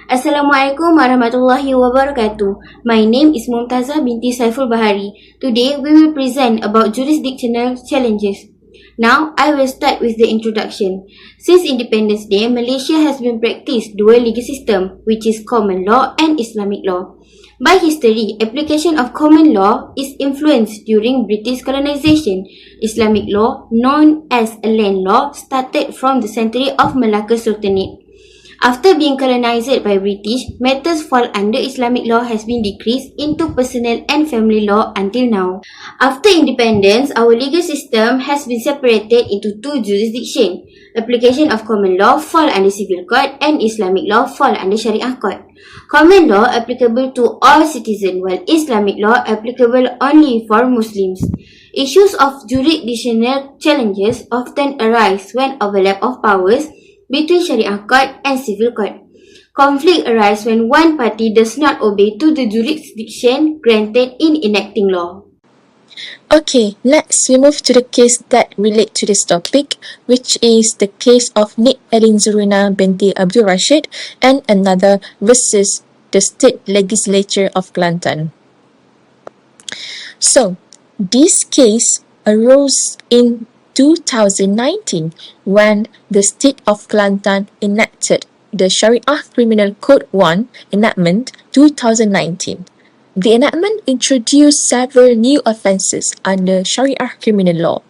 Assalamualaikum warahmatullahi wabarakatuh. My name is Mumtazah binti Saiful Bahari. Today we will present about jurisdictional challenges. Now I will start with the introduction. Since Independence Day, Malaysia has been practiced dual legal system, which is common law and Islamic law. By history, application of common law is influenced during British colonization. Islamic law, known as a land law, started from the century of Malacca Sultanate. After being colonized by British, matters fall under Islamic law has been decreased into personal and family law until now. After independence, our legal system has been separated into two jurisdictions. Application of common law fall under civil court and Islamic law fall under Sharia court. Common law applicable to all citizens, while Islamic law applicable only for Muslims. Issues of jurisdictional challenges often arise when overlap of powers between Sharia court and civil court. Conflict arises when one party does not obey to the jurisdiction granted in enacting law. Okay, next we move to the case that relate to this topic, which is the case of Nik Elin Zuruna binti Abdul Rashid and another versus the State Legislature of Kelantan. So, this case arose in 2019 when the State of Kelantan enacted the Sharia Criminal Code 1 Enactment 2019. The enactment introduced several new offences under Sharia criminal law.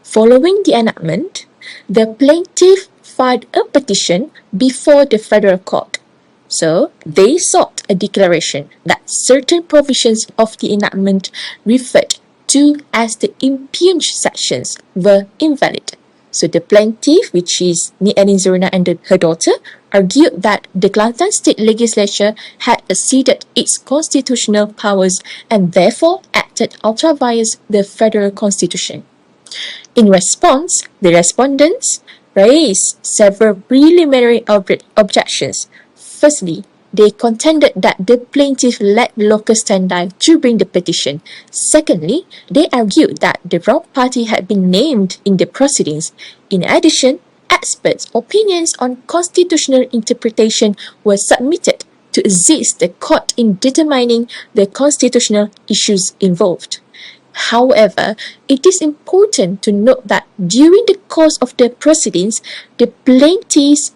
Following the enactment, the plaintiff filed a petition before the federal court. So, they sought a declaration that certain provisions of the enactment referred to as the impugned sections were invalid. So the plaintiff, which is Nik Elin Zuruna and her daughter, argued that the Kelantan State Legislature had exceeded its constitutional powers and therefore acted ultra vires the federal constitution. In response, the respondents raised several preliminary objections. Firstly, they contended that the plaintiff lacked local standi to bring the petition. Secondly, they argued that the wrong party had been named in the proceedings. In addition, experts' opinions on constitutional interpretation were submitted to assist the court in determining the constitutional issues involved. However, it is important to note that during the course of the proceedings, the plaintiffs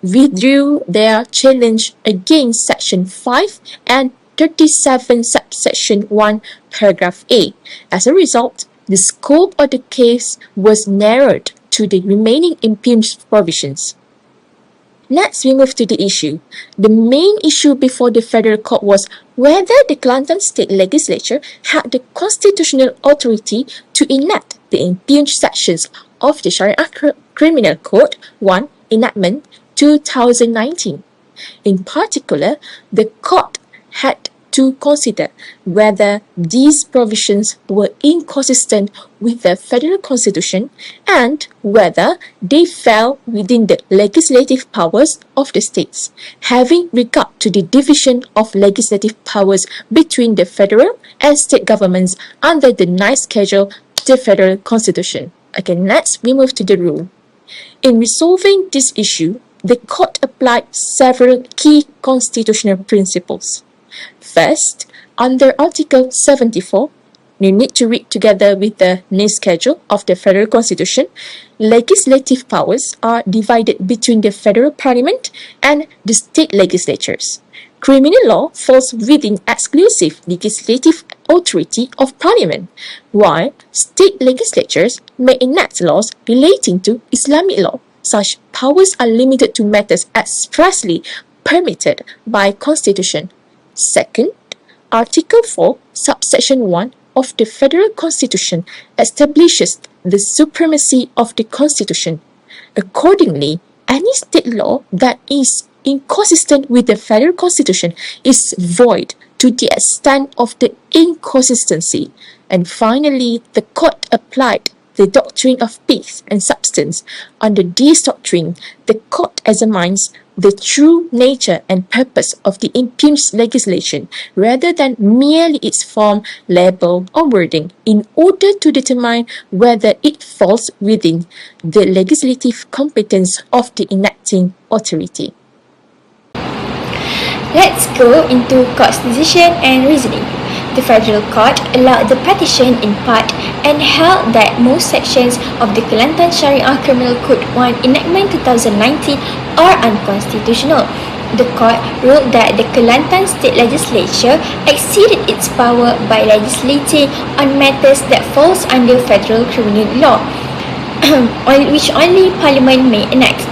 withdrew their challenge against Section 5 and 37 subsection 1 paragraph A. As a result, the scope of the case was narrowed to the remaining impugned provisions. Next, we move to the issue. The main issue before the federal court was whether the Kelantan State Legislature had the constitutional authority to enact the impugned sections of the Sharia Criminal Code 1 Enactment 2019. In particular, the court had to consider whether these provisions were inconsistent with the federal constitution and whether they fell within the legislative powers of the states, having regard to the division of legislative powers between the federal and state governments under the 9th schedule of the federal constitution. Okay, next we move to the rule. In resolving this issue, the court applied several key constitutional principles. First, under Article 74, you need to read together with the 9th schedule of the Federal Constitution, legislative powers are divided between the Federal Parliament and the state legislatures. Criminal law falls within exclusive legislative authority of Parliament, while state legislatures may enact laws relating to Islamic law. Such powers are limited to matters expressly permitted by Constitution. Second, Article 4, Subsection 1 of the Federal Constitution establishes the supremacy of the Constitution. Accordingly, any state law that is inconsistent with the Federal Constitution is void to the extent of the inconsistency. And finally, the court applied the doctrine of peace and substance. Under this doctrine, the court examines the true nature and purpose of the impugned legislation rather than merely its form, label, or wording in order to determine whether it falls within the legislative competence of the enacting authority. Let's go into court's decision and reasoning. The Federal Court allowed the petition in part and held that most sections of the Kelantan Syariah Criminal Code 1 Enactment 2019 are unconstitutional. The court ruled that the Kelantan State Legislature exceeded its power by legislating on matters that falls under federal criminal law, which only Parliament may enact.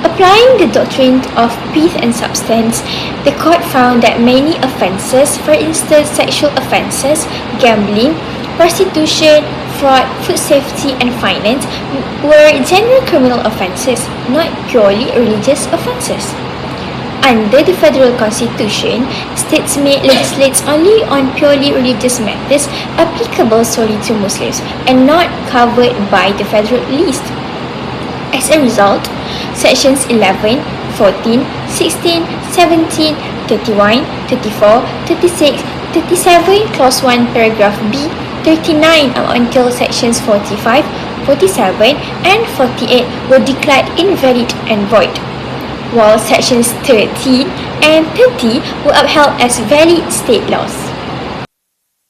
Applying the doctrine of pith and substance, the court found that many offences, for instance sexual offences, gambling, prostitution, fraud, food safety and finance, were general criminal offences, not purely religious offences. Under the Federal Constitution, states may legislate only on purely religious matters applicable solely to Muslims and not covered by the federal list. As a result, Sections 11, 14, 16, 17, 31, 34, 36, 37, Clause 1, Paragraph B, 39 until Sections 45, 47, and 48 were declared invalid and void, while Sections 13 and 30 were upheld as valid state laws.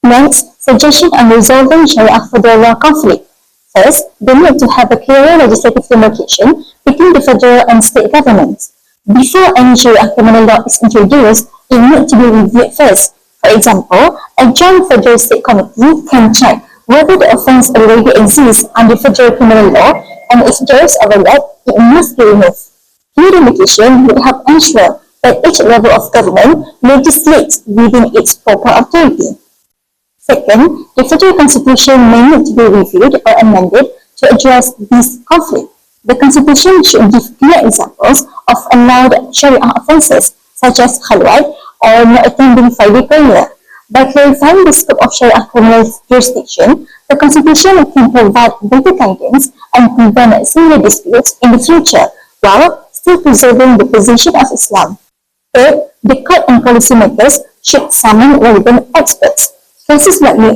Next, suggestion on resolving Sharia federal law conflict. First, the need to have a clearer legislative demarcation between the federal and state governments. Before any Sharia criminal law is introduced, it needs to be reviewed first. For example, a joint federal state committee can check whether the offence already exists under federal criminal law, and if there is overlap, it must be removed. Clear demarcation would help ensure that each level of government legislates within its proper authority. Second, the federal constitution may need to be reviewed or amended to address this conflict. The constitution should give clear examples of allowed Sharia offences, such as khalwat or not attending Friday prayer. By clarifying the scope of Sharia criminal jurisdiction, the constitution can provide better guidance and prevent similar disputes in the future, while still preserving the position of Islam. Third, the court and policymakers should summon relevant experts. Cases like Lee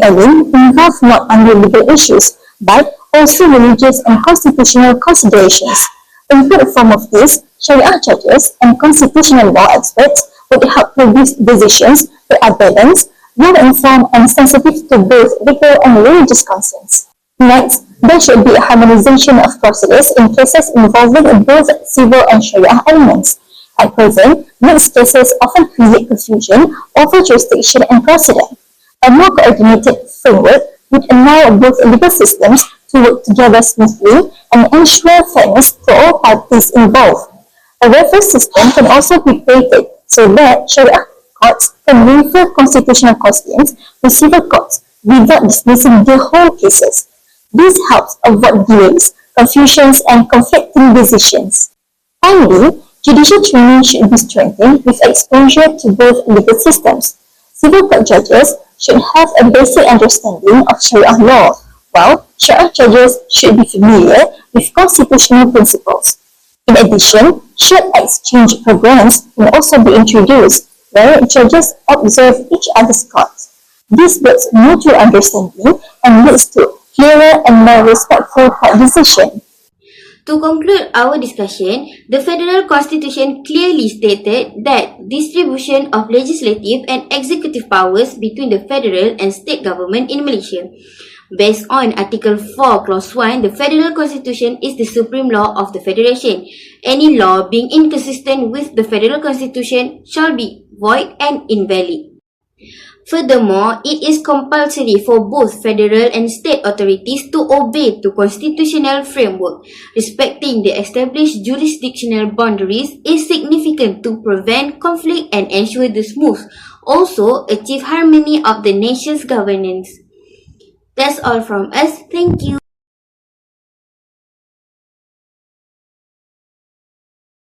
involve not only legal issues, but also religious and constitutional considerations. In the form of this, Sharia judges and constitutional law experts would help produce decisions that are balanced, well-informed, and sensitive to both legal and religious concerns. Next, there should be a harmonization of procedures in cases involving both civil and Sharia elements. At present, mixed cases often create confusion over jurisdiction and precedent. A more coordinated framework would allow both legal systems to work together smoothly and ensure fairness to all parties involved. A reference system can also be created so that Sharia courts can refer constitutional questions to civil courts without dismissing the whole cases. This helps avoid delays, confusions, and conflicting decisions. Finally, judicial training should be strengthened with exposure to both legal systems. Civil court judges should have a basic understanding of Sharia law, while Sharia judges should be familiar with constitutional principles. In addition, short exchange programs can also be introduced, where judges observe each other's courts. This builds mutual understanding and leads to clearer and more respectful court decisions. To conclude our discussion, the Federal Constitution clearly stated that distribution of legislative and executive powers between the federal and state government in Malaysia. Based on Article 4, Clause 1, the Federal Constitution is the supreme law of the Federation. Any law being inconsistent with the Federal Constitution shall be void and invalid. Furthermore, it is compulsory for both federal and state authorities to obey the constitutional framework. Respecting the established jurisdictional boundaries is significant to prevent conflict and ensure the smooth, also achieve harmony of the nation's governance. That's all from us. Thank you.